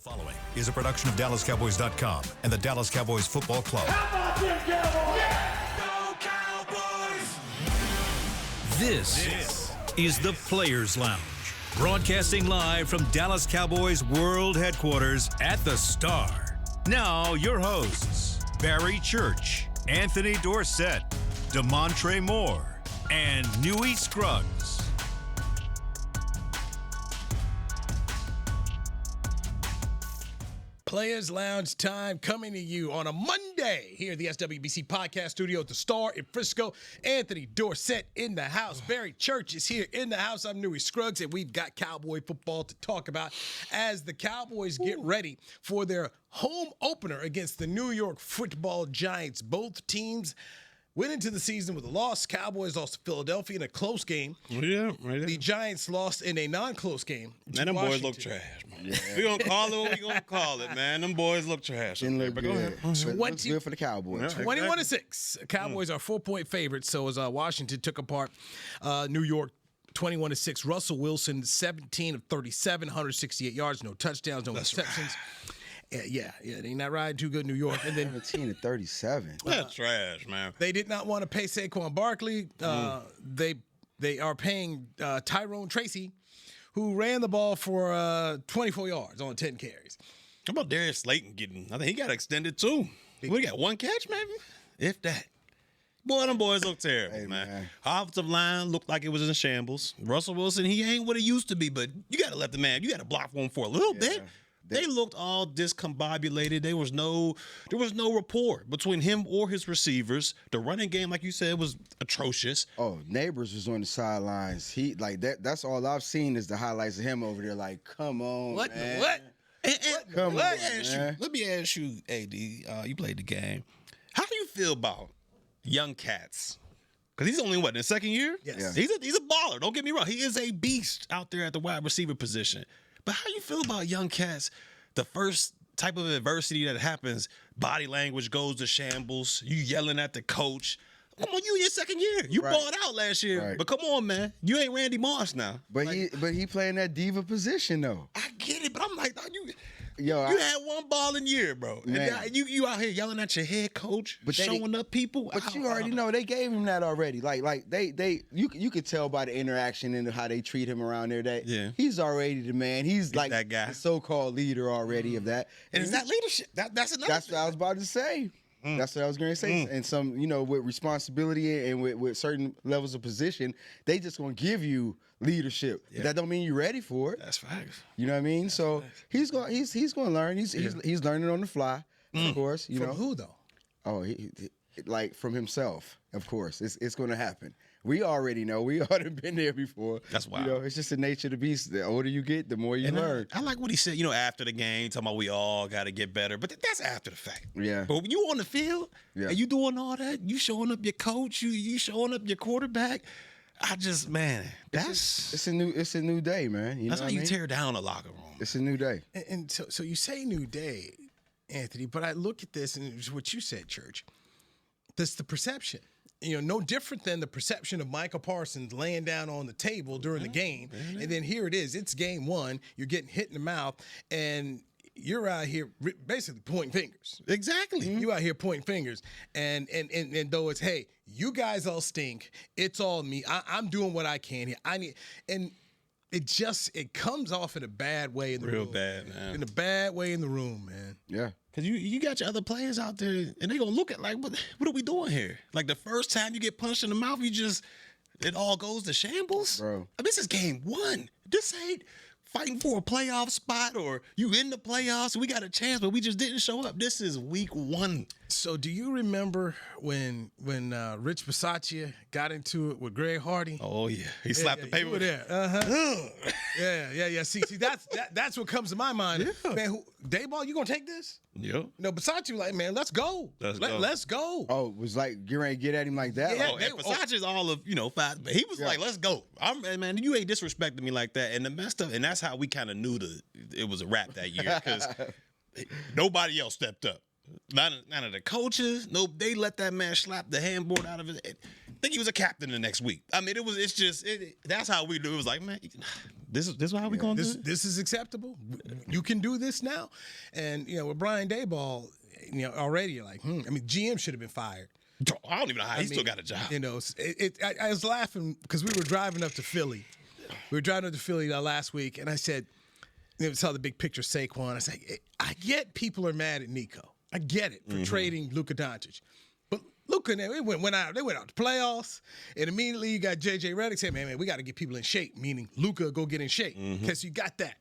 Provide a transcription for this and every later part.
following is a production of DallasCowboys.com and the Dallas Cowboys Football Club. How about them Cowboys? Yeah! Go Cowboys! This is the Players Lounge, broadcasting live from Dallas Cowboys World Headquarters at the Star. Now, your hosts, Barry Church, Anthony Dorsett, Damontre Moore, and Newy Scruggs. Players Lounge time coming to you on a Monday here at the SWBC Podcast Studio at the Star in Frisco. Anthony Dorsett in the house. Barry Church is here in the house. I'm Newy Scruggs, and we've got Cowboy football to talk about as the Cowboys get ready for their home opener against the New York Football Giants. Both teams went into the season with a loss. Cowboys lost to Philadelphia in a close game. Yeah, right there. The Giants lost in a non-close game. Man, them boys look trash, man. Yeah. We're going to call it what we're going to call it, man. Them boys look trash. Didn't look but good. go ahead. Looks good for the Cowboys. Yeah. 21-6. Cowboys are 4-point favorites. So as Washington took apart New York 21-6. Russell Wilson 17 of 37, 168 yards, no touchdowns, no interceptions. Right. Yeah, they not riding too good in New York. And then 17 to 37. That's trash, man. They did not want to pay Saquon Barkley. They are paying Tyrone Tracy, who ran the ball for 24 yards on 10 carries. How about Darius Slayton getting? I think he got extended too. We got one catch, maybe, if that. Boy, them boys look terrible, man. Offensive line looked like it was in shambles. Russell Wilson, he ain't what he used to be, but you got to let the man. You got to block for him for a little bit. They looked all discombobulated. There was no rapport between him or his receivers. The running game, like you said, was atrocious. Oh, Neighbors was on the sidelines. He like that. That's all I've seen is the highlights of him over there. Like, come on, What? man. What? Come on, Let me ask you, AD. You played the game. How do you feel about young cats? Because he's only, in his second year? Yes. Yeah. He's a baller. Don't get me wrong. He is a beast out there at the wide receiver position. But how you feel about young cats? The first type of adversity that happens, body language goes to shambles. You yelling at the coach. Come on, you in your second year. You balled out last year. Right. But come on, man. You ain't Randy Moss now. But he playing that diva position though. I get it, but I'm like, you I had one ball in year, bro. And now you out here yelling at your head coach, but showing up people. But you already know they gave him that already. Like you could tell by the interaction and how they treat him around there that he's already the man. He's like that guy, the so-called leader already of that. And is that leadership? That's another. That's what I was about to say. That's what I was going to say. And some, with responsibility and with certain levels of position, they just going to give you leadership. Yeah. That don't mean you're ready for it. That's facts. You know what I mean? That's so facts. He's going to learn. He's learning on the fly, of course. From who though? Oh, he like from himself. Of course, it's going to happen. We already know. We already been there before. That's wild. It's just the nature of the beast. The older you get, the more you learn. I like what he said, after the game, talking about we all got to get better. But that's after the fact. Yeah. But when you on the field and you doing all that, you showing up your coach, you showing up your quarterback. It's a new day, man. That's how you tear down a locker room. It's a new day. And so you say new day, Anthony, but I look at this and it's what you said, Church. That's the perception. No different than the perception of Michael Parsons laying down on the table during the game. And then here it is. It's game one. You're getting hit in the mouth, and you're out here basically pointing fingers. Exactly. You out here pointing fingers. And though it's, hey, you guys all stink. It's all me. I'm doing what I can here. And it comes off in a bad way in the room. Real bad, man. In a bad way in the room, man. Yeah. Because you got your other players out there, and they going to look at like, what are we doing here? Like the first time you get punched in the mouth, it all goes to shambles? Bro. This is game one. This ain't fighting for a playoff spot or you in the playoffs. We got a chance, but we just didn't show up. This is week one. So do you remember when Rich Bisaccia got into it with Greg Hardy? Oh yeah, he slapped the paper. You were there. Yeah. See, that's what comes to my mind. Yeah. Man, Dayball, you gonna take this? Yep. No, Bisaccia was like, man, let's go. Let's go. Oh, it was like you ain't get at him like that. Yeah, And Bisaccia's all of 5, but he was like, let's go. Man, you ain't disrespecting me like that. And the messed up, and that's how we kind of knew it was a wrap that year because nobody else stepped up. None of the coaches. No, they let that man slap the handboard out of his head. I think he was a captain the next week. I mean, that's how we knew. It was like, man, This is how we going to do it? This is acceptable. You can do this now. And, with Brian Daboll, already you're like, I mean, GM should have been fired. I don't even know how he still got a job. I was laughing because we were driving up to Philly. We were driving up to Philly last week, and I said, saw the big picture of Saquon. I said, I get people are mad at Nico. I get it for trading Luka Doncic. But Luka, they went out to playoffs, and immediately you got J.J. Redick saying, man, we got to get people in shape, meaning Luka go get in shape because you got that.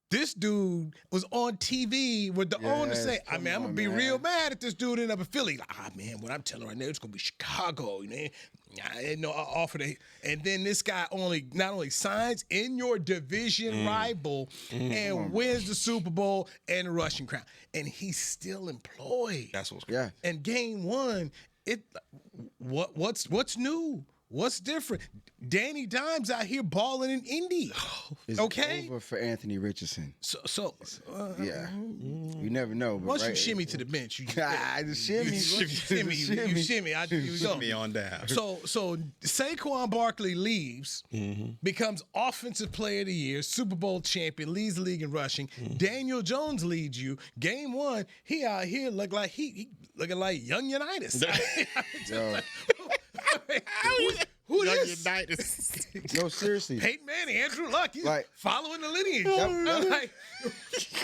This dude was on TV with the owner say, I'm going to be real mad at this dude in up in Philly. Like, man, what I'm telling right now, it's going to be Chicago. Offer to, and then this guy not only signs in your division rival and wins the Super Bowl and the rushing crown. And he's still employed. That's what's crazy. And game one, what's new? What's different? Danny Dimes out here balling in Indy. It's over for Anthony Richardson. You never know. But once you shimmy to the bench, you shimmy. Shimmy on down. So Saquon Barkley leaves, becomes Offensive Player of the Year, Super Bowl champion, leads the league in rushing. Daniel Jones leads you. Game one, he out here looking like Young Unitas. Who this? No, seriously. Peyton Manning, Andrew Luck, he's following the lineage. I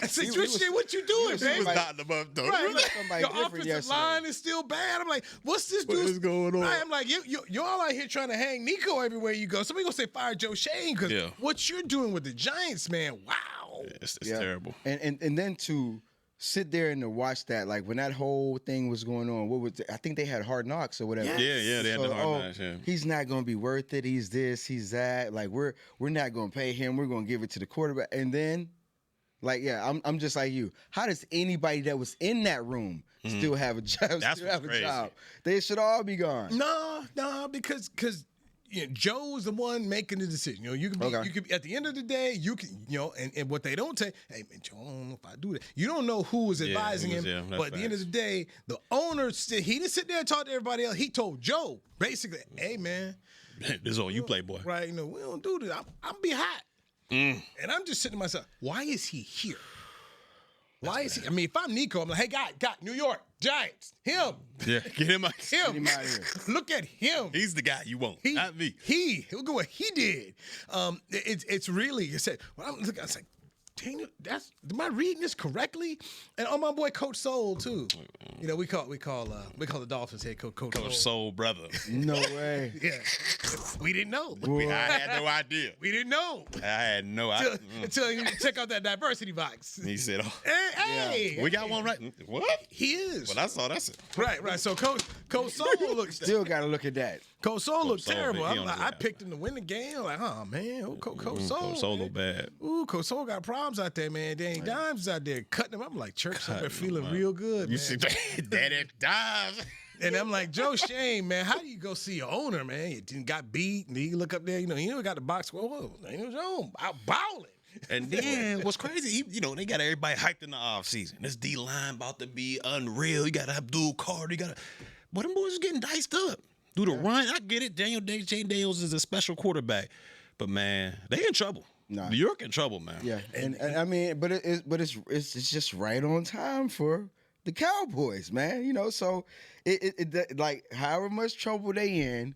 said, Tristan, what you doing, man? He was knocking them up, though. Right, your offensive line is still bad. I'm like, what's this dude? What is going on? I'm like, you're all out here trying to hang Nico everywhere you go. Somebody gonna say fire Joe Shane because what you're doing with the Giants, man, wow. It's terrible. And then to sit there and to watch that, like when that whole thing was going on, I think they had Hard Knocks or whatever. Yeah, they had the Hard Knocks. Yeah. He's not going to be worth it. He's this, he's that. Like we're not going to pay him. We're going to give it to the quarterback. And then, I'm just like you. How does anybody that was in that room still have a job? That's crazy. They should all be gone. No, because. Joe's the one making the decision. You can be at the end of the day, you can, and what they don't say, hey man, Joe, I don't know if I do that. You don't know who was advising him, but at the end of the day, the owner he didn't sit there and talk to everybody else. He told Joe basically, hey man, this is all you play, boy. Right? We don't do this. I'm be hot, and I'm just sitting to myself, why is he here? Why is he? I mean, if I'm Nico, I'm like, hey, guy, New York Giants, him. Yeah, get him out. Get him out of here. Look at him. He's the guy you want, not me. Look at what he did. It's really, you said, when I'm looking, I was like, Daniel, am I reading this correctly? And my boy Coach Soul too. We call the Dolphins head Coach Soul brother. No way. Yeah, we didn't know. I had no idea. We didn't know. I had no idea until you check out that diversity box. He said, "Hey, we got one right." What? He is. Well, that's it. Right. So Coach Soul looks. Still got to look at that. Coach Soul looked terrible. I picked him to win the game. I'm like, oh man, Coach Soul. Coach Soul look bad. Ooh, Coach Soul got problems out there, man. Danny Dimes is out there cutting him. I'm like, church, I'm feeling real good. You man. see, Danny Dimes. And I'm like, Joe Shane, man, how do you go see your owner, man? You got beat, and you look up there, you never got the box score. Whoa, Daniel Jones out bowling. And then what's crazy, they got everybody hyped in the offseason. This D-line about to be unreal. You got Abdul Carter. But them boys is getting diced up. Do the run. I get it. Jane Daniels is a special quarterback. But, man, they in trouble. Nah. New York in trouble, man. Yeah, and I mean, but it's just right on time for the Cowboys, man. So it like however much trouble they in,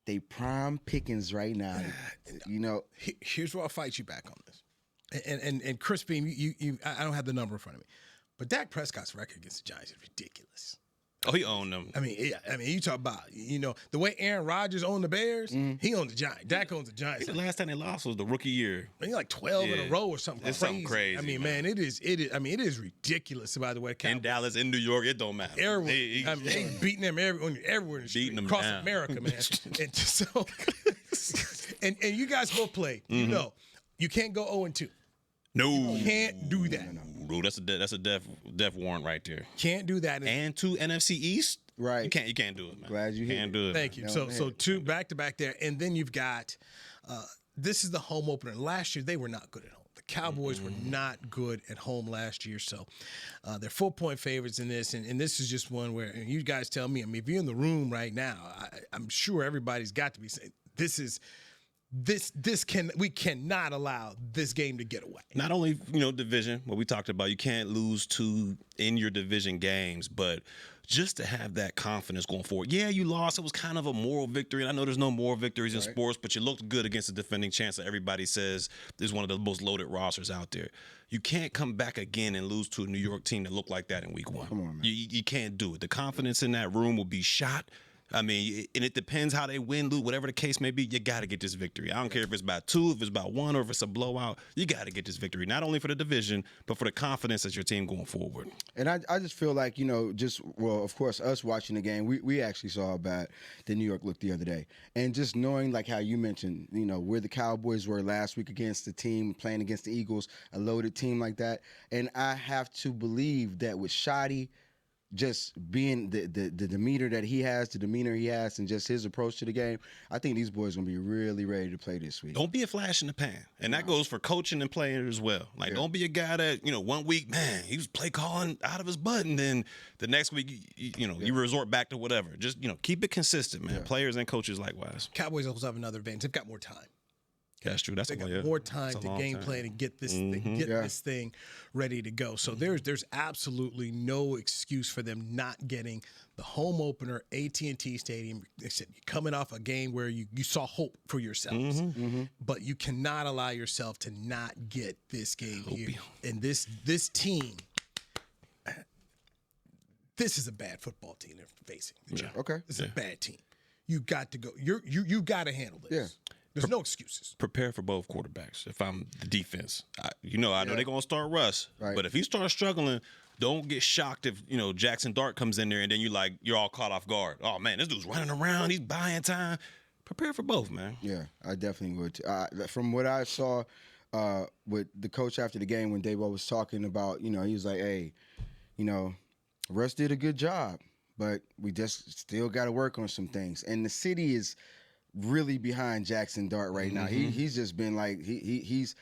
they prime pickings right now. Here's where I'll fight you back on this. And Chris Beam, I don't have the number in front of me, but Dak Prescott's record against the Giants is ridiculous. Oh, he owned them. I mean, you talk about, the way Aaron Rodgers owned the Bears, he owned the Giants. Dak owns the Giants. The last time they lost was the rookie year. I think like 12 in a row or something it's crazy. Something crazy. I mean, man, it is ridiculous, by the way. In Dallas, in New York, it don't matter. They beating them everywhere in the street, across America, man. And so, and you guys both play. You can't go 0-2. No. You can't do that. No, that's a death warrant right there. Can't do that. And 2 NFC East. Right. You can't do it, man. Glad you can't do it. Thank you. So 2 back to back there, and then you've got this is the home opener. Last year they were not good at home. The Cowboys were not good at home last year, so they're 4-point favorites in this, and this is just one where you guys tell me. I mean, if you're in the room right now, I'm sure everybody's got to be saying this is we cannot allow this game to get away. Not only, division, what we talked about, you can't lose two in your division games, but just to have that confidence going forward. Yeah, you lost. It was kind of a moral victory. And I know there's no moral victories in sports, but you looked good against the defending champs that everybody says is one of the most loaded rosters out there. You can't come back again and lose to a New York team that looked like that in week one. Come on, man. You can't do it. The confidence in that room will be shot. I mean, and it depends how they win, lose, whatever the case may be. You got to get this victory. I don't care if it's by 2, if it's by 1, or if it's a blowout. You got to get this victory, not only for the division, but for the confidence of your team going forward. And I just feel like, of course, us watching the game, we actually saw how bad the New York looked the other day. And just knowing, like how you mentioned, where the Cowboys were last week against the team, playing against the Eagles, a loaded team like that. And I have to believe that with Shoddy, just being the demeanor that he has, the demeanor he has, and just his approach to the game, I think these boys are going to be really ready to play this week. Don't be a flash in the pan. And that goes for coaching and players as well. Like, don't be a guy that, 1 week, man, he was play calling out of his butt, and then the next week, you resort back to whatever. Just, keep it consistent, man. Yeah. Players and coaches likewise. Cowboys also have another advantage. They've got more time. That's true. They got more time to game plan and get this this thing ready to go. So there's absolutely no excuse for them not getting the home opener, AT&T Stadium. They said you're coming off a game where you saw hope for yourselves, but you cannot allow yourself to not get this game here. And this team, this is a bad football team they're facing. Okay, this is a bad team. You got to go. You got to handle this. Yeah. There's no excuses. Prepare for both quarterbacks. If I'm the defense, I know they're going to start Russ, but if he starts struggling, don't get shocked if Jackson Dart comes in there and then you're all caught off guard. Oh man, this dude's running around. He's buying time. Prepare for both, man. Yeah, I definitely would. From what I saw with the coach after the game when Dabo was talking about, he was like, hey, Russ did a good job, but we just still got to work on some things. And the city is really behind Jackson Dart right now. He's just been like he's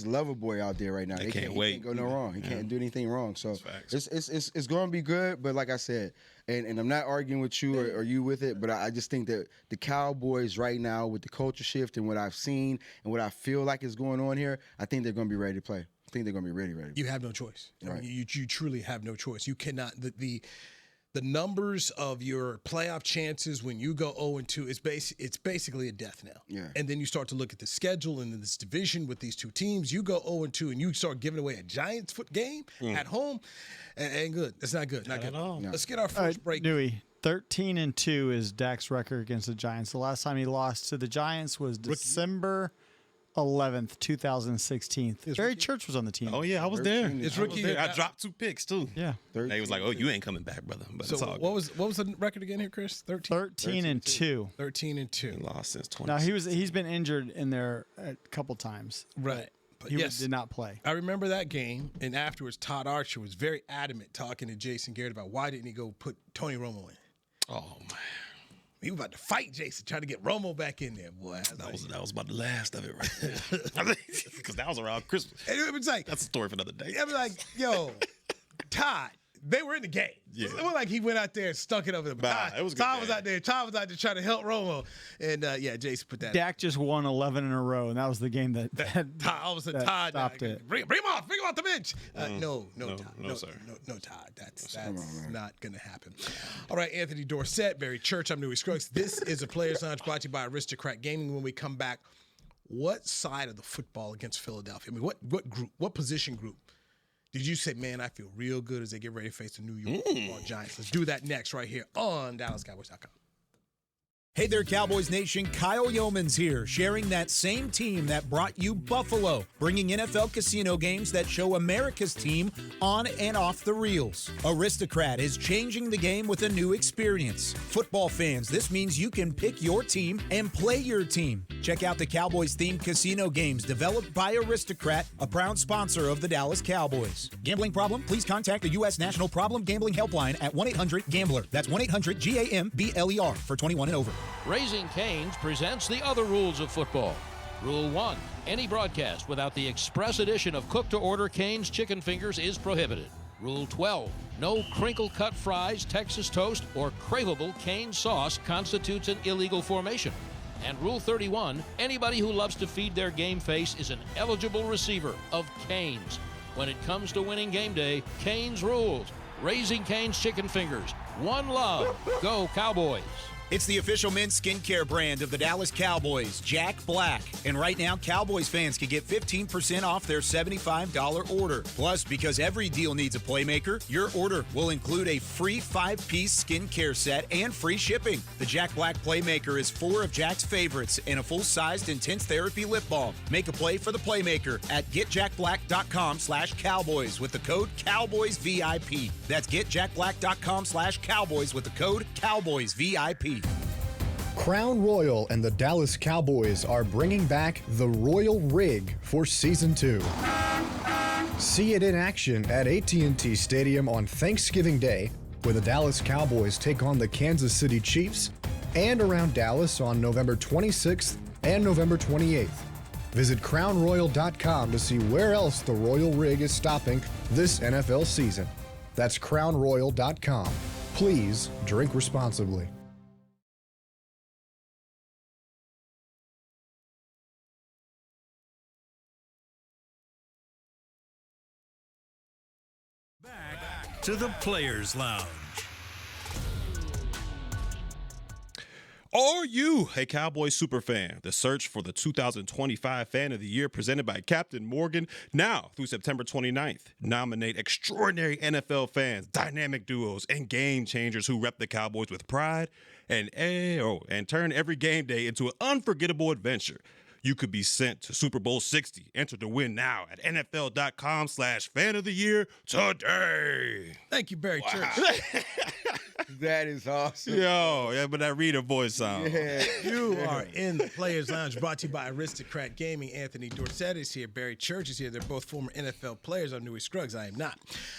lover boy out there right now. He can't wait. He can't go no wrong. He can't do anything wrong. So it's going to be good. But like I said, and I'm not arguing with you or you with it, but I just think that the Cowboys right now with the culture shift and what I've seen and what I feel like is going on here, I think they're going to be ready to play. I think they're going to be ready. You have no choice. Right. I mean, you truly have no choice. You cannot the numbers of your playoff chances when you go 0-2, it's basically a death knell. Yeah. And then you start to look at the schedule and this division with these two teams. You go 0-2 and you start giving away a Giants game at home. Ain't good. It's not good. Not good. At all. No. Let's get our first break. Newy, 13-2 is Dak's record against the Giants. The last time he lost to the Giants was December 11th, 2016. Barry Church was on the team. Oh, yeah, I was there. It's rookie year. I dropped 2 picks, too. Yeah. He was like, oh, you ain't coming back, brother. But so it's all what was the record again here, Chris? 13-2. 13-2. He lost since 20. Now, he's been injured in there a couple times. Right. But he did not play. I remember that game, and afterwards, Todd Archer was very adamant talking to Jason Garrett about why didn't he go put Tony Romo in. Oh, man. He was about to fight Jason, trying to get Romo back in there, boy. That was about the last of it right there. Because that was around Christmas. And it was like, that's a story for another day. It was like, yo, Todd, they were in the game. Yeah. It wasn't like he went out there and stuck it over them. Todd was out there. Todd was out there trying to help Romo. And, Jason put that. Dak just won 11 in a row, and that was the game that all of a sudden Todd stopped it. Bring him off the bench. No, Todd. No, sir. No, Todd. That's not going to happen. All right, Anthony Dorsett, Barry Church. I'm Newy Scruggs. This is a Players Lounge brought to you by Aristocrat Gaming. When we come back, what side of the football against Philadelphia? I mean, what group, what position group did you say, man, I feel real good as they get ready to face the New York Football Giants? Let's do that next right here on DallasCowboys.com. Hey there, Cowboys Nation. Kyle Yeomans here, sharing that same team that brought you Buffalo, bringing NFL casino games that show America's team on and off the reels. Aristocrat is changing the game with a new experience. Football fans, this means you can pick your team and play your team. Check out the Cowboys-themed casino games developed by Aristocrat, a proud sponsor of the Dallas Cowboys. Gambling problem? Please contact the U.S. National Problem Gambling Helpline at 1-800-GAMBLER. That's 1-800-GAMBLER for 21 and over. Raising Cane's presents the other rules of football. Rule 1, any broadcast without the express edition of cook-to-order Cane's chicken fingers is prohibited. Rule 12, no crinkle-cut fries, Texas toast, or craveable Cane sauce constitutes an illegal formation. And Rule 31, anybody who loves to feed their game face is an eligible receiver of Cane's. When it comes to winning game day, Cane's rules. Raising Cane's chicken fingers. One love. Go Cowboys. It's the official men's skincare brand of the Dallas Cowboys, Jack Black. And right now, Cowboys fans can get 15% off their $75 order. Plus, because every deal needs a playmaker, your order will include a free 5-piece skincare set and free shipping. The Jack Black Playmaker is 4 of Jack's favorites and a full-sized intense therapy lip balm. Make a play for the Playmaker at getjackblack.com/Cowboys with the code CowboysVIP. That's getjackblack.com/Cowboys with the code CowboysVIP. Crown Royal and the Dallas Cowboys are bringing back the Royal Rig for Season 2. See it in action at AT&T Stadium on Thanksgiving Day, where the Dallas Cowboys take on the Kansas City Chiefs, and around Dallas on November 26th and November 28th. Visit crownroyal.com to see where else the Royal Rig is stopping this NFL season. That's crownroyal.com. Please drink responsibly. Back to the Players Lounge. Are you a Cowboys superfan? The search for the 2025 Fan of the Year presented by Captain Morgan now through September 29th. Nominate extraordinary NFL fans, dynamic duos, and game changers who rep the Cowboys with pride and turn every game day into an unforgettable adventure. You could be sent to Super Bowl 60. Enter to win now at NFL.com/fan of the year today. Thank you, Barry Church. That is awesome. Yo, yeah, but that reader voice sound. Yeah. You are in the Players Lounge, brought to you by Aristocrat Gaming. Anthony Dorsett is here. Barry Church is here. They're both former NFL players. I'm Newy Scruggs. I am not.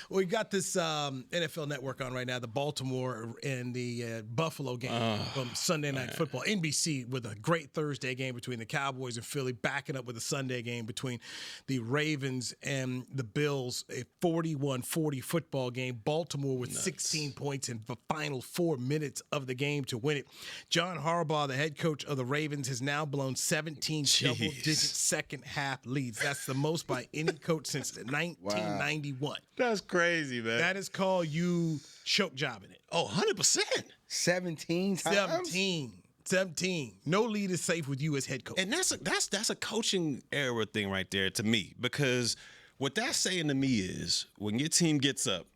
Well, we got this NFL Network on right now, the Baltimore and the Buffalo game from Sunday Night Football. NBC with a great Thursday game between the Cowboys and Philly, backing up with a Sunday game between the Ravens and the Bills, a 41-40 football game. Baltimore with 16 points in the final 4 minutes of the game to win it. John Harbaugh, the head coach of the Ravens, has now blown 17 double-digit second-half leads. That's the most by any coach since 1991. Wow. That's crazy, man. That is called you choke jobbing it. Oh, 100%. 17 times? 17. No lead is safe with you as head coach. And that's a coaching error thing right there to me, because what that's saying to me is when your team gets up,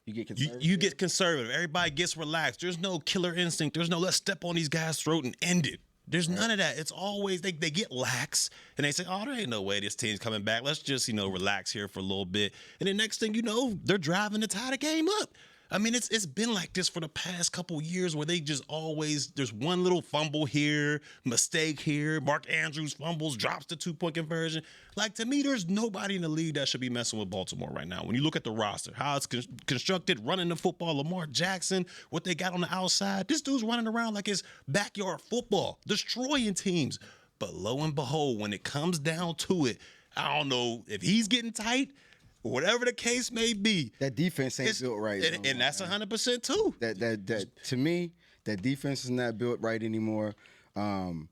you get conservative. Everybody gets relaxed. There's no killer instinct. There's no let's step on these guys' throat and end it. There's none of that. It's always they get lax and they say, oh, there ain't no way this team's coming back. Let's just, relax here for a little bit. And the next thing you know, they're driving to tie the game up. I mean, it's been like this for the past couple years where they just always, there's one little fumble here, mistake here, Mark Andrews fumbles, drops the 2-point conversion. Like, to me, there's nobody in the league that should be messing with Baltimore right now. When you look at the roster, how it's constructed, running the football, Lamar Jackson, what they got on the outside, this dude's running around like it's backyard football, destroying teams. But lo and behold, when it comes down to it, I don't know if he's getting tight, whatever the case may be, that defense ain't built right, and that's 100% too. That to me, that defense is not built right anymore. And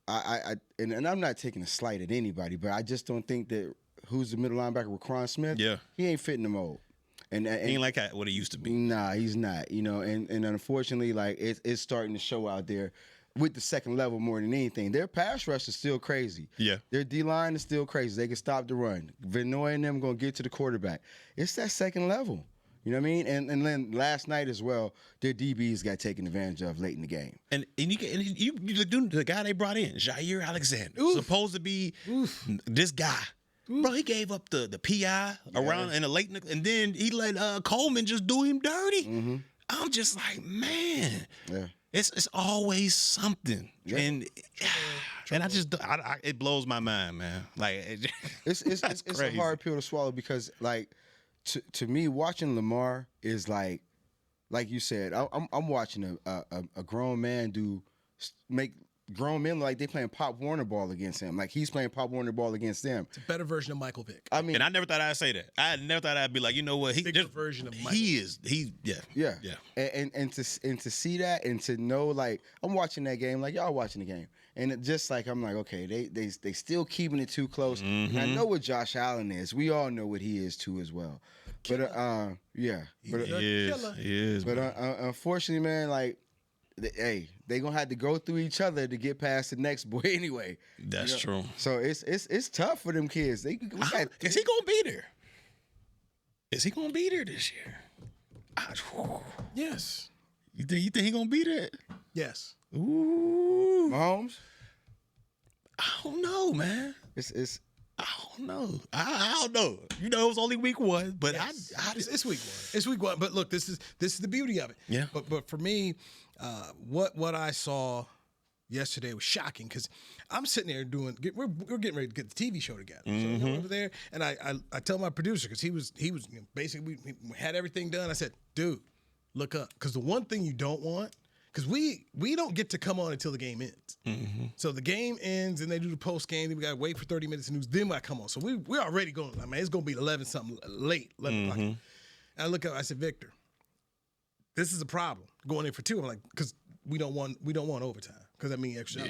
I'm not taking a slight at anybody, but I just don't think that who's the middle linebacker, Raquan Smith. Yeah, he ain't fitting the mold. And he ain't like what he used to be. Nah, he's not. And unfortunately, like it's starting to show out there. With the second level more than anything. Their pass rush is still crazy. Yeah. Their D-line is still crazy. They can stop the run. Vinoy and them going to get to the quarterback. It's that second level. You know what I mean? And then last night as well, their DBs got taken advantage of late in the game. And the guy they brought in, Jair Alexander, supposed to be this guy. Bro, he gave up the PI around in the late, and then he let Coleman just do him dirty. Mm-hmm. I'm just like, man. Yeah. It's always something, and I just it blows my mind, man. Like it's a hard pill to swallow because like to me watching Lamar is like you said I'm watching a grown man make grown men like they playing Pop Warner ball against him. Like he's playing Pop Warner ball against them. It's a better version of Michael Vick. I mean, And I never thought I'd say that. I never thought I'd be like, you know what? Bigger version of Michael. yeah. And to see that and to know, like, I'm watching that game like y'all watching the game, and it just like I'm like, okay, they still keeping it too close. And I know what Josh Allen is. We all know what he is too as well. But He is. But unfortunately, man, like, they gonna have to go through each other to get past the next boy anyway. That's true. So it's tough for them kids. Is he gonna be there? Is he gonna be there this year? Yes. You think he gonna be there? Yes. Ooh, Mahomes. I don't know, man. I don't know. I don't know. You know, it was only week 1, but It's week 1. It's week 1. But look, this is the beauty of it. Yeah. But for me, what I saw yesterday was shocking because I'm sitting there we're getting ready to get the TV show together. So over there, and I tell my producer because he was basically we had everything done. I said, dude, look up, because the one thing you don't want. Because we don't get to come on until the game ends. So the game ends and they do the post game. Then we got to wait for 30 minutes of news. Then I come on. So we're already going. I mean, it's going to be 11 something late, 11 o'clock. And I look up. I said, Victor, this is a problem going in for 2. I'm like, because we don't want overtime. Because I mean extra.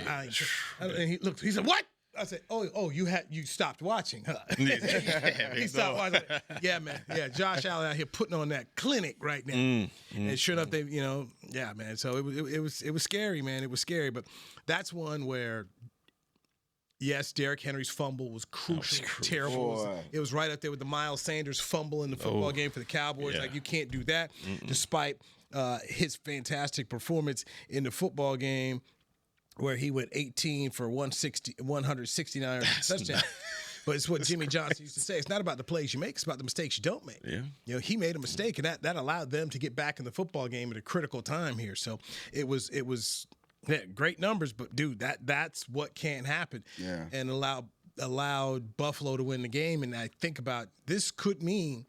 And he said, what? I said, oh, you stopped watching, huh? He stopped watching. Yeah, man. Yeah, Josh Allen out here putting on that clinic right now. And sure enough, they, yeah, man. So it was scary, man. It was scary, but that's one where, yes, Derrick Henry's fumble was crucial, terrible. It was right up there with the Miles Sanders fumble in the football game for the Cowboys. Yeah. Like, you can't do that, despite his fantastic performance in the football game, where he went 18 for 169 touchdowns. But it's what Jimmy Johnson used to say. It's not about the plays you make. It's about the mistakes you don't make. Yeah. He made a mistake, and that allowed them to get back in the football game at a critical time here. So it was great numbers, but dude, that's what can't happen. Yeah. And allowed Buffalo to win the game. And I think about this could mean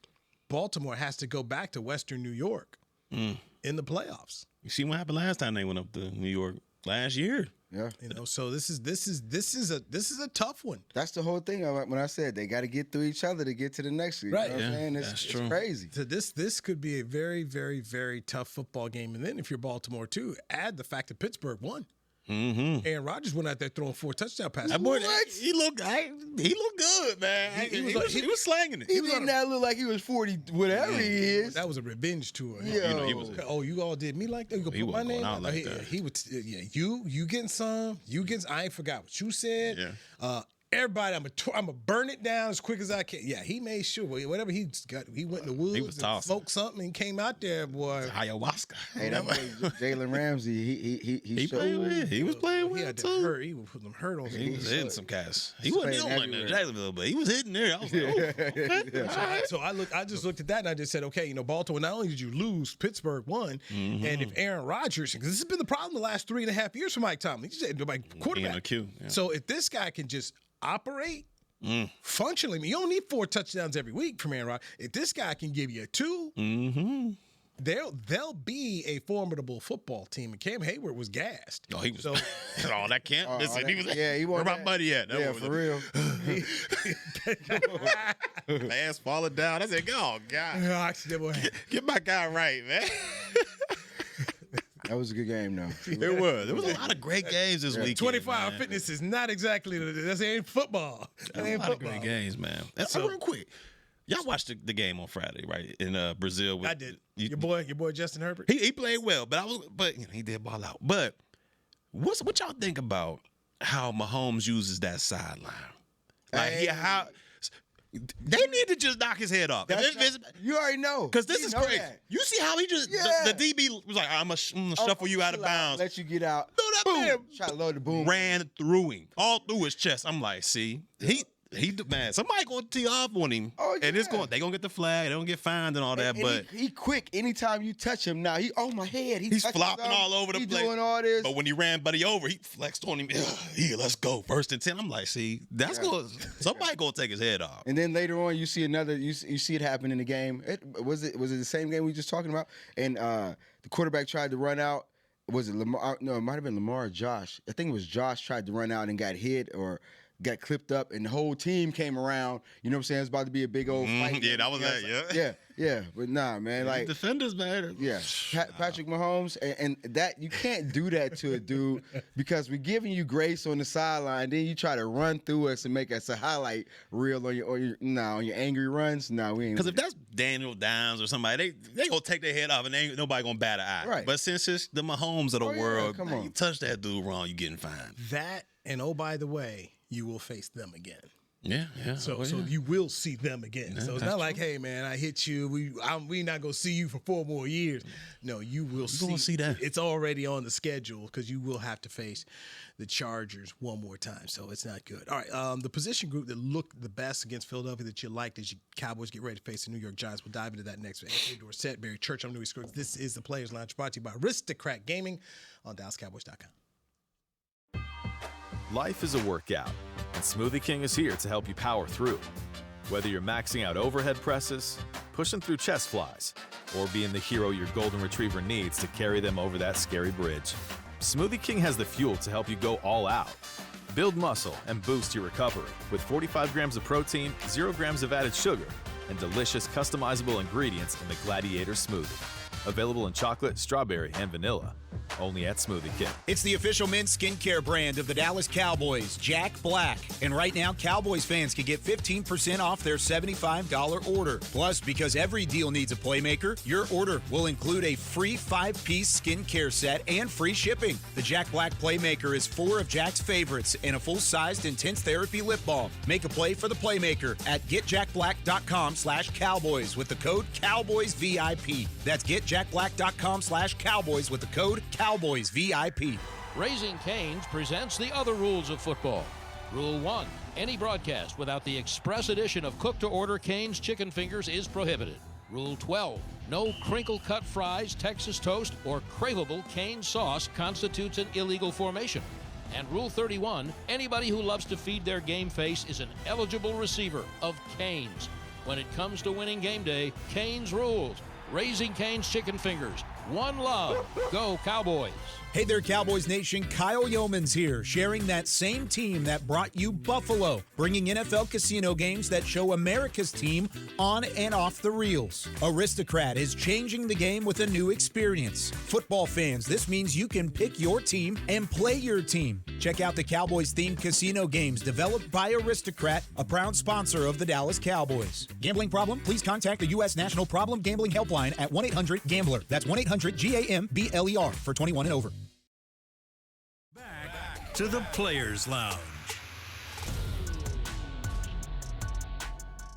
Baltimore has to go back to Western New York in the playoffs. You see what happened last time they went up to New York last year. Yeah. So this is a tough one. That's the whole thing when I said they got to get through each other to get to the next week. Right. You know what I'm saying? It's crazy. So this could be a very, very, very tough football game. And then if you're Baltimore too, add the fact that Pittsburgh won. Aaron Rodgers went out there throwing 4 touchdown passes. That boy, he looked good, man. He was slanging it. He did not look like he was 40, whatever he is. That was a revenge tour. Yo. He was. Oh, you all did me like that? You gonna put my name out like that. He would. Yeah, you getting some. You getting. I ain't forgot what you said. Yeah. Everybody, I'm gonna burn it down as quick as I can. Yeah, he made sure. Whatever he got, he went in the woods and smoked something and came out there, boy. Ayahuasca. Hey, that boy Jalen Ramsey, he played well. He was playing well too. He was putting them hurt on. He was hitting some cats. He wasn't the only one in Jacksonville, but he was hitting there. I was like, okay. So I just looked at that and I just said, okay, Baltimore, not only did you lose, Pittsburgh won. And if Aaron Rodgers, because this has been the problem the last 3.5 years for Mike Tomlin, he's just quarterback. So if this guy can just operate functionally, you don't need 4 touchdowns every week from Aaron Rodgers. If this guy can give you 2, they'll be a formidable football team. And Cam Hayward was gassed. Oh, he was. That can't. Listen, he was. He where my buddy at? Yeah, for real. Ass falling down. I said, oh, God. Get my guy right, man. That was a good game, though. It was. There was a lot of great games this weekend. 24-hour fitness is not exactly that ain't football. That ain't a lot football. of great games, man. So real quick, y'all watched the game on Friday, right? In Brazil. I did. Your boy Justin Herbert. He played well, but he did ball out. But what y'all think about how Mahomes uses that sideline? Like how. They need to just knock his head off. You already know. Because this is crazy. You see how he just, the DB was like, I'm going to shuffle you out of bounds. Let you get out. No, that man try to load the boom. Ran through him, all through his chest. I'm like, see, he man, somebody going to tee off on him. Oh, yeah. And they going to get the flag. They don't get fined and all that. But he quick. Anytime you touch him now, my head. He's flopping all over the place. He's doing all this. But when he ran Buddy over, he flexed on him. Here, let's go. 1st and 10. I'm like, see, somebody going to take his head off. And then later on, you see you see it happen in the game. Was it the same game we were just talking about? And the quarterback tried to run out, was it Lamar? No, it might have been Lamar or Josh. I think it was Josh tried to run out and got hit or got clipped up, and the whole team came around. You know what I'm saying? It's about to be a big old fight. Yeah, that was that. Yeah. But nah, man. Like defenders, man. Yeah, Patrick Mahomes, and that you can't do that to a dude because we're giving you grace on the sideline. Then you try to run through us and make us a highlight reel on your angry runs. No, we ain't. Because if that's Daniel Downs or somebody, they gonna take their head off and ain't nobody gonna bat an eye. Right. But since it's the Mahomes of the world, come on. you touch that dude wrong, you getting fined. That, and oh, by the way, you will face them again. Yeah. So you will see them again. So it's not like, hey man, I hit you. We not gonna see you for 4 more years. No, you will see that. It's already on the schedule because you will have to face the Chargers one more time. So it's not good. All right, the position group that looked the best against Philadelphia that you liked as you Cowboys get ready to face the New York Giants. We'll dive into that next week. Anthony Dorsett, Barry Church, I'm Newy Scruggs. This is the Players Lounge brought to you by Aristocrat Gaming on DallasCowboys.com. Life is a workout, and Smoothie King is here to help you power through. Whether you're maxing out overhead presses, pushing through chest flies, or being the hero your golden retriever needs to carry them over that scary bridge, Smoothie King has the fuel to help you go all out. Build muscle and boost your recovery with 45 grams of protein, 0 grams of added sugar, and delicious customizable ingredients in the Gladiator Smoothie. Available in chocolate, strawberry, and vanilla. Only at Smoothie King. It's the official men's skincare brand of the Dallas Cowboys, Jack Black. And right now, Cowboys fans can get 15% off their $75 order. Plus, because every deal needs a playmaker, your order will include a free 5-piece skincare set and free shipping. The Jack Black Playmaker is 4 of Jack's favorites and a full-sized intense therapy lip balm. Make a play for the Playmaker at getjackblack.com/Cowboys with the code CowboysVIP. That's getjackblack.com/Cowboys with the code CowboysVIP. Raising Cane's presents the other rules of football. Rule 1. Any broadcast without the express addition of cooked-to-order Cane's chicken fingers is prohibited. Rule 12. No crinkle-cut fries, Texas toast, or craveable cane sauce constitutes an illegal formation. And Rule 31. Anybody who loves to feed their game face is an eligible receiver of Cane's. When it comes to winning game day, Cane's rules. Raising Cane's chicken fingers. One love. Go Cowboys. Hey there, Cowboys Nation. Kyle Yeomans here, sharing that same team that brought you Buffalo, bringing NFL casino games that show America's team on and off the reels. Aristocrat is changing the game with a new experience. Football fans, this means you can pick your team and play your team. Check out the Cowboys-themed casino games developed by Aristocrat, a proud sponsor of the Dallas Cowboys. Gambling problem? Please contact the U.S. National Problem Gambling Helpline at 1-800-GAMBLER. That's 1-800-GAMBLER for 21 and over. To the Players Lounge.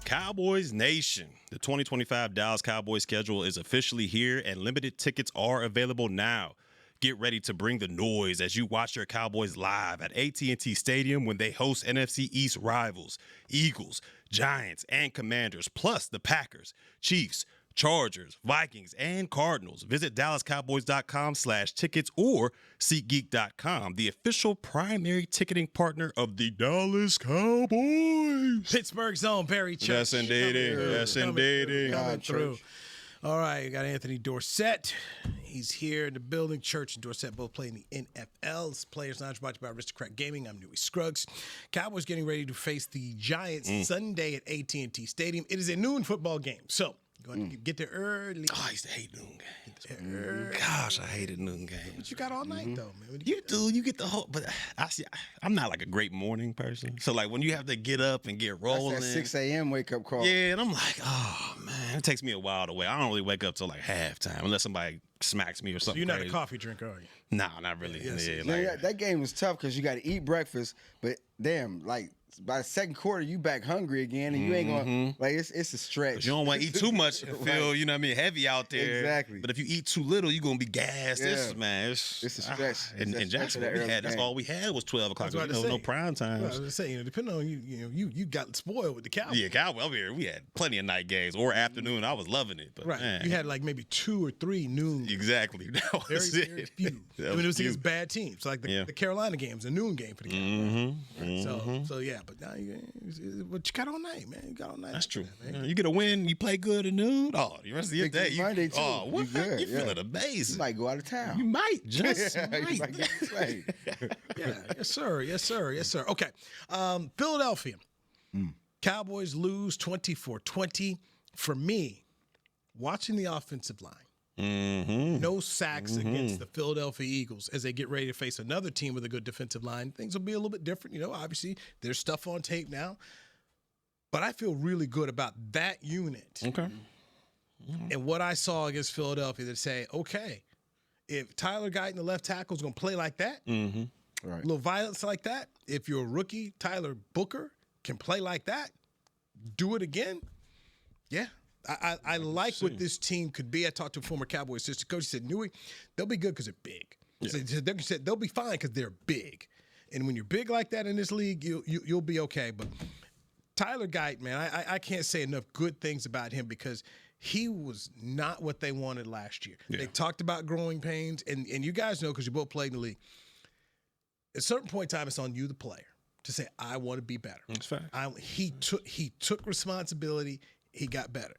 Cowboys Nation. The 2025 Dallas Cowboys schedule is officially here, and limited tickets are available now. Get ready to bring the noise as you watch your Cowboys live at AT&T Stadium when they host NFC East rivals, Eagles, Giants, and Commanders, plus the Packers, Chiefs, Chargers, Vikings, and Cardinals. Visit DallasCowboys.com/tickets or SeatGeek.com, the official primary ticketing partner of the Dallas Cowboys. Pittsburgh's own Barry Church. Yes, indeedy. Yes, indeedy. Coming through. All right, we got Anthony Dorsett. He's here in the building. Church and Dorsett both play in the NFL. This Players Lounge brought to you by Aristocrat Gaming. I'm Newy Scruggs. Cowboys getting ready to face the Giants Sunday at AT&T Stadium. It is a noon football game, so you're going to get there early. Oh, I used to hate noon games. Gosh, I hated noon games. But you got all night, though, man. You do. You get the whole. But I'm not like a great morning person. So like when you have to get up and get rolling. That's that 6 a.m. wake up call. Yeah, and I'm like, oh man, it takes me a while to wake. I don't really wake up till like halftime unless somebody smacks me or something. So you're not crazy. a coffee drinker, are you? No, not really. That game was tough because you got to eat breakfast, but damn, like by the second quarter, you back hungry again, and you ain't gonna like it's a stretch. You don't want to eat too much and feel, you know what I mean, heavy out there. Exactly. But if you eat too little, you're gonna be gassed. Yeah. It's a stretch. In Jacksonville, that's all we had was 12 o'clock. That's There was no prime time. Well, I was just saying, depending on you got spoiled with the Cowboys. Yeah, Cowboys over here, we had plenty of night games or afternoon. I was loving it. But Right. man, You had like maybe 2 or 3 noon. exactly. That was Very it. few. That I mean, it was few. against bad teams. Like the Carolina game was a noon game for the Cowboys. So yeah, Yeah, but now what you got all night, man. You got all night. That's true. Man. You get a win, you play good at noon. Oh, the rest of your day, Monday too. Oh, what? You good, You yeah. feeling amazing. You might go out of town. You might just You might. might get played. Yeah, yes, sir. Yes, sir. Yes, sir. Okay. Philadelphia. Cowboys lose 24-20. For me, watching the offensive line, no sacks against the Philadelphia Eagles as they get ready to face another team with a good defensive line. Things will be a little bit different. You know, obviously, there's stuff on tape now. But I feel really good about that unit. Okay. And what I saw against Philadelphia to say, okay, if Tyler Guyton, the left tackle, is going to play like that, Right. a little violence like that, if you're a rookie, Tyler Booker can play like that, do it again, yeah. I like what this team could be. I talked to a former Cowboys assistant coach. He said, Newy, they'll be good because they're big. Yeah. He said they'll be fine because they're big. And when you're big like that in this league, you'll be okay. But Tyler Guyton, man, I can't say enough good things about him because he was not what they wanted last year. Yeah. They talked about growing pains, and you guys know because you both played in the league. At a certain point in time, it's on you, the player, to say, I want to be better. That's fact. He took responsibility. He got better.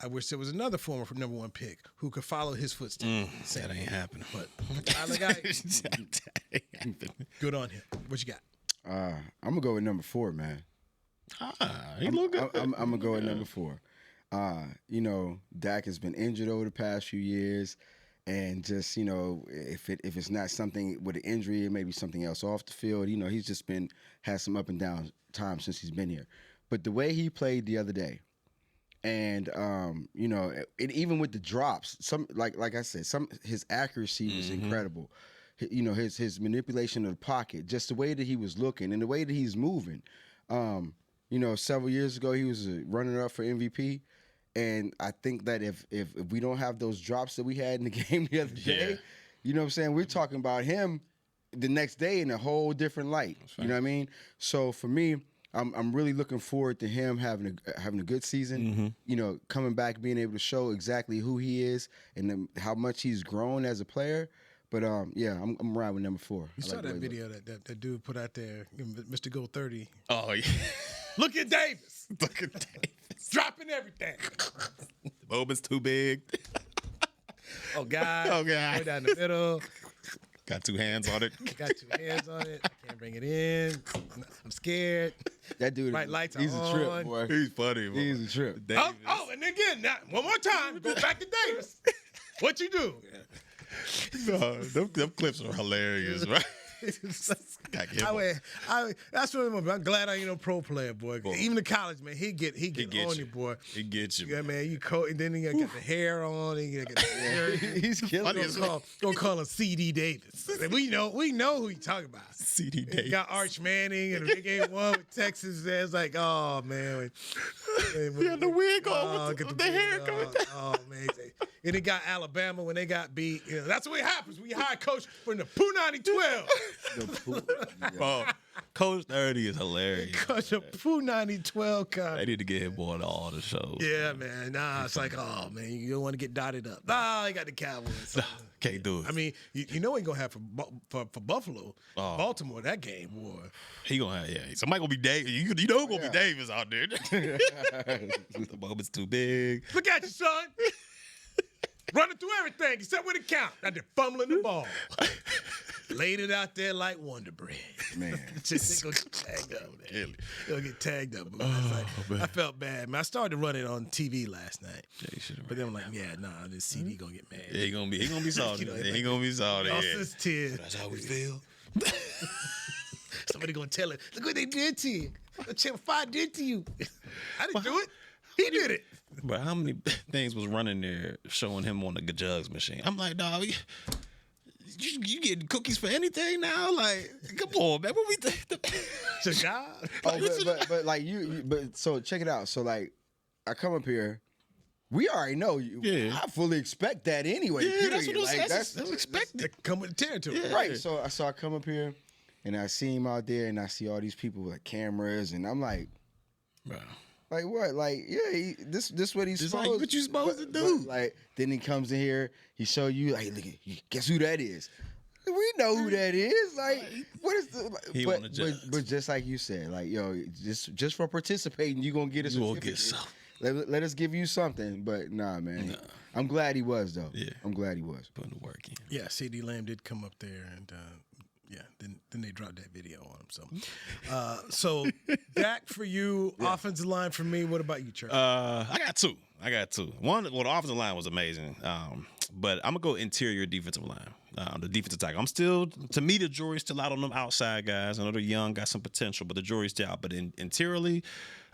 I wish there was another former number one pick who could follow his footsteps. That ain't happening. But Tyler Guyton, good on him. What you got? I'm gonna go with number 4, man. He look good. I'm gonna go with number 4. You know, Dak has been injured over the past few years, and just, you know, if it's not something with an injury, it may be something else off the field. You know, he's just had some up and down times since he's been here. But the way he played the other day, and you know, even with the drops, some like I said, his accuracy was incredible. You know, his manipulation of the pocket, just the way that he was looking and the way that he's moving. You know, several years ago he was a runner-up for MVP, and I think that if we don't have those drops that we had in the game the other day, you know what I'm saying, we're talking about him the next day in a whole different light. You know what I mean? So for me, I'm really looking forward to him having a good season. You know, coming back, being able to show exactly who he is and how much he's grown as a player. But yeah, I'm riding with number 4. You saw that video that dude put out there, Mr. Go 30. Oh yeah. Look at Davis. Look at Davis. Dropping everything. The moment's too big. Oh God. Oh God. Go down the middle. Got 2 hands on it. Got 2 hands on it. I can't bring it in. I'm scared. That dude, Bright lights he's are a on. trip, boy. He's funny, boy. He's a trip. Oh, and again, now, one more time, go back to Davis. What you do? No, them clips are hilarious, right? That's what I'm glad I ain't no pro player, boy. Even the college, man, he get on you, boy. He gets you. Yeah, man. And then he got the hair on. He got the hair. He's killing it. Gonna call him CD Davis. We know who you talking about. CD Davis. He got Arch Manning and a big 8-1 with Texas. It's like, oh man. He had the wig on with the hair coming down. Oh man. And he got Alabama when they got beat. You know, that's what happens. We hire a coach from the Pooh 9012. Oh, Coach 30 is hilarious. Coach of Pooh 9012 kind. They need to get him on all the shows. Yeah, man. Nah, it's like, oh man, you don't want to get dotted up. Nah, he got the Cowboys. Can't do it. I mean, you know he gonna have for Buffalo, Baltimore that game, boy. He gonna have somebody gonna be Davis. You know gonna be Davis out there. The moment's too big. Look at you, son. Running through everything except with the count. Out there fumbling the ball. Laid it out there like Wonder Bread. Man. Just gonna get tagged up, man. Gonna get tagged up. I felt bad, man. I started running on TV last night. But then I'm like, this CD gonna get mad. Yeah, he gonna be salty. He gonna be salty. Lost his tears. That's how we feel. Somebody gonna tell it. Look what they did to you. What Channel 5 did to you. I didn't do it. He did it. But how many things was running there showing him on the jugs machine? I'm like, dog, you get cookies for anything now? Like, come on, man. What we It's a job. But like but so check it out. So like, I come up here. We already know you. Yeah. I fully expect that anyway. Yeah, that's what like, that's expected. Come with the territory. Yeah. Right. So I come up here, and I see him out there, and I see all these people with cameras, and I'm like, bro. Like what? Like this what he's supposed. Like what you supposed to do? But, like then he comes in here, he show you like, look, guess who that is? We know who that is. Like, what is He but, on the Giants. but just like you said, like, yo, just for participating, you gonna get a You will certificate. get something. Let us give you something. But nah, man. Nah. I'm glad he was though. Yeah. I'm glad he was. Putting the work in. Yeah, CD Lamb did come up there, and then they dropped that video on him. So Dak for you, offensive line for me. What about you, Church? I got two. One, well, the offensive line was amazing, but I'm gonna go interior defensive line. The defensive tackle. I'm still, to me, the jury's still out on them outside guys. I know they're young, got some potential, but the jury's still out. But interiorly,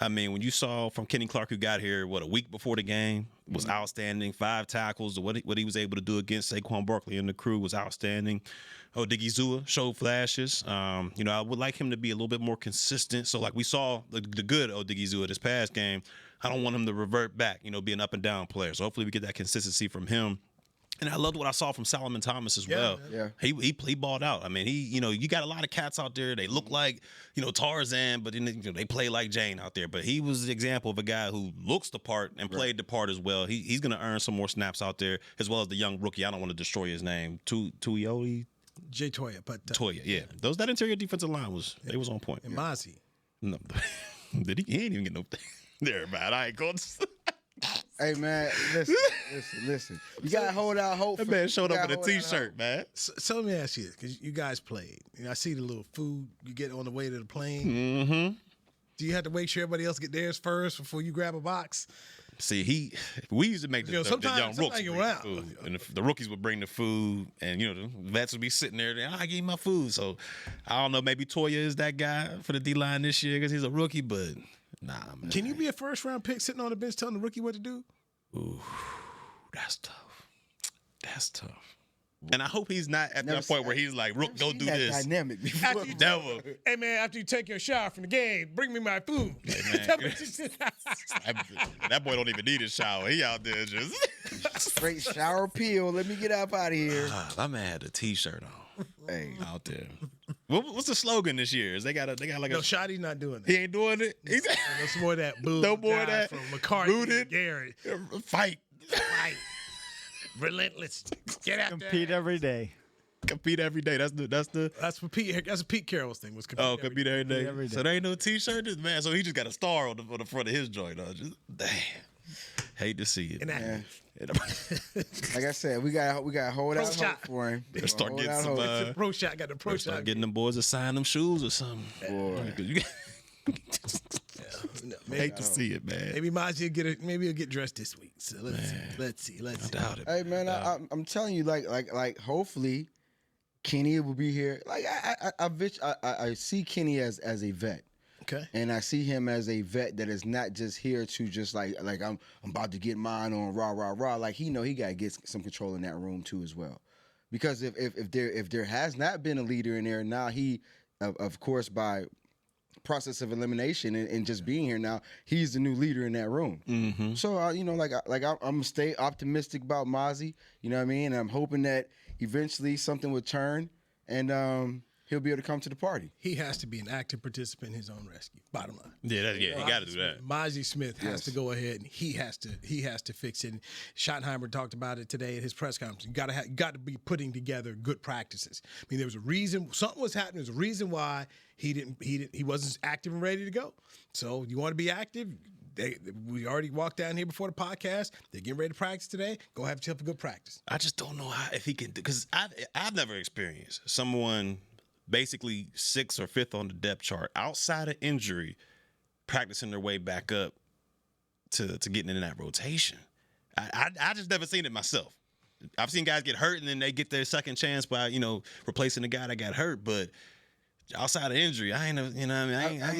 I mean, when you saw from Kenny Clark, who got here, a week before the game, was outstanding. 5 tackles. What he was able to do against Saquon Barkley and the crew was outstanding. Odigizua showed flashes. I would like him to be a little bit more consistent. So, like we saw the good Odigizua this past game, I don't want him to revert back, be an up and down player. So hopefully we get that consistency from him. And I loved what I saw from Solomon Thomas as well. Yeah. He balled out. I mean, you got a lot of cats out there. They look like, Tarzan, but then they play like Jane out there. But he was the example of a guy who looks the part and played the part as well. He's going to earn some more snaps out there, as well as the young rookie. I don't want to destroy his name. Tuioti? Jay Toya, but Toya, yeah. That interior defensive line was on point. and Mozzie. No, he ain't even get no there, man. I ain't going to. Hey man, listen. You gotta hold out hope. That man showed up with a T-shirt, man. So let me ask you this, because you guys played. I see the little food you get on the way to the plane. Mm-hmm. Do you have to wait sure everybody else get theirs first before you grab a box? See, we used to make the young sometimes rookies you bring go the food, and the rookies would bring the food, and the vets would be sitting there. I gave my food, so I don't know. Maybe Toya is that guy for the D line this year because he's a rookie, but nah, man. Can you be a first round pick sitting on the bench telling the rookie what to do? Ooh, that's tough. And I hope he's not at that point where he's like, Rook, go do this. Dynamic before. Never. Hey man, after you take your shower from the game, bring me my food. Hey, man. That boy don't even need a shower. He out there just Straight shower peel. Let me get up out of here. My man had a T-shirt on. Hey, out there. What's the slogan this year? Is they got like no, Shotty's not doing that. He ain't doing it. No more of that boo. No more of that. From McCarthy Rooted. Garrett. Fight. Relentless. Get out there. Compete every day. Compete every day. That's what Pete Carroll's thing was. Compete every day. Every day. So there ain't no T-shirt, this man. So he just got a star on the front of his joint. Just damn. Hate to see it. man. Like I said, we got to hold out hope for him. Start getting some. It's a pro shot. Got the pro shot. Start getting them boys to sign them shoes or something. Boy. Hate to see it, man. Maybe Mozzie maybe he'll get dressed this week. So let's see. I doubt it. Hey man, I'm telling you, like hopefully Kenny will be here. Like I see Kenny as a vet. Okay. And I see him as a vet that is not just here to just like I'm about to get mine on rah rah rah. Like he gotta get some control in that room too as well. Because if there has not been a leader in there, now he of course by process of elimination and just being here now, he's the new leader in that room. Mm-hmm. So I'm gonna stay optimistic about Mozzie. You know what I mean? And I'm hoping that eventually something would turn and he'll be able to come to the party. He has to be an active participant in his own rescue. Bottom line. Yeah, he got to do that. Mozzie Smith has to go ahead and he has to fix it. And Schottenheimer talked about it today at his press conference. You got to be putting together good practices. I mean, there was a reason something was happening. There's a reason why he wasn't active and ready to go. So you want to be active. We already walked down here before the podcast. They're getting ready to practice today. Go have yourself a good practice. I just don't know if he can, because I've never experienced someone basically 6th or 5th on the depth chart outside of injury practicing their way back up to getting in that rotation. I just never seen it myself. I've seen guys get hurt and then they get their second chance by replacing the guy that got hurt, but outside of injury, I ain't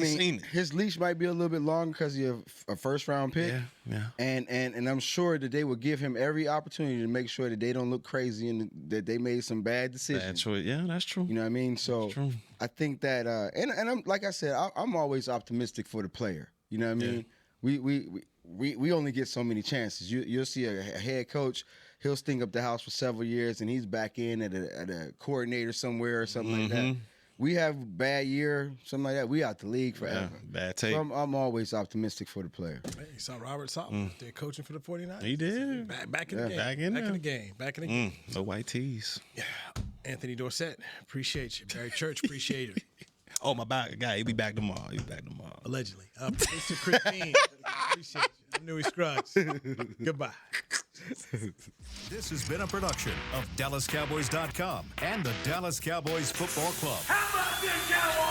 seen it. His leash might be a little bit long because you're a first round pick. Yeah. And I'm sure that they will give him every opportunity to make sure that they don't look crazy and that they made some bad decisions. That's true. Yeah, that's true. You know what I mean? So I think that and I'm like I said, I'm always optimistic for the player. You know what I mean? We only get so many chances. You'll see a head coach, he'll stink up the house for several years and he's back in at a coordinator somewhere or something like that. We have a bad year, something like that. We out the league forever. Yeah, bad tape. So I'm always optimistic for the player. Hey, you saw Robert Saleh there coaching for the 49ers. He did. Back in the game. Back in the game. No white tees. Yeah. Anthony Dorsett, appreciate you. Barry Church, appreciate you. Oh, my back guy, he'll be back tomorrow. Allegedly. Mr. Christine, appreciate you. I'm Newy Scruggs. Goodbye. This has been a production of DallasCowboys.com and the Dallas Cowboys Football Club. How about this, Cowboys?